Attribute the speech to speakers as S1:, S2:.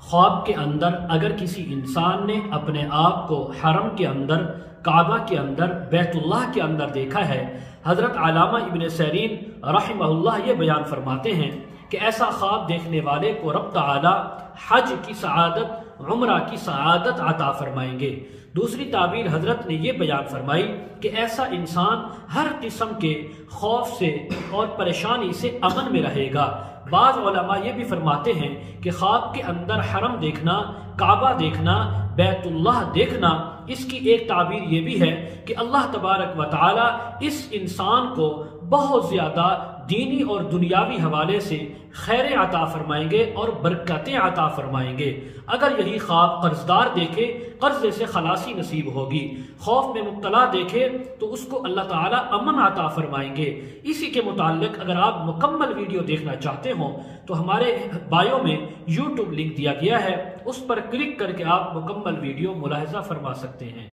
S1: خواب کے اندر اگر کسی انسان نے اپنے آپ کو حرم کے اندر، کعبہ کے اندر، بیت اللہ کے اندر دیکھا ہے، حضرت علامہ ابن سیرین رحمہ اللہ یہ بیان فرماتے ہیں کہ ایسا خواب دیکھنے والے کو رب تعالی حج کی سعادت، عمرہ کی سعادت عطا فرمائیں گے۔ دوسری تعبیر حضرت نے یہ بیان فرمائی کہ ایسا انسان ہر قسم کے خوف سے اور پریشانی سے امن میں رہے گا۔ بعض علماء یہ بھی فرماتے ہیں کہ خواب کے اندر حرم دیکھنا، کعبہ دیکھنا، بیت اللہ دیکھنا، اس کی ایک تعبیر یہ بھی ہے کہ اللہ تبارک و تعالی اس انسان کو بہت زیادہ دینی اور دنیاوی حوالے سے خیر عطا فرمائیں گے اور برکتیں عطا فرمائیں گے۔ اگر یہی خواب قرضدار دیکھے، قرضے سے خلاصی نصیب ہوگی، خوف میں مبتلا دیکھے تو اس کو اللہ تعالیٰ امن عطا فرمائیں گے۔ اسی کے متعلق اگر آپ مکمل ویڈیو دیکھنا چاہتے ہوں تو ہمارے بائیو میں YouTube لنک دیا گیا ہے، اس پر کلک کر کے آپ مکمل ویڈیو ملاحظہ فرما سکتے ہیں۔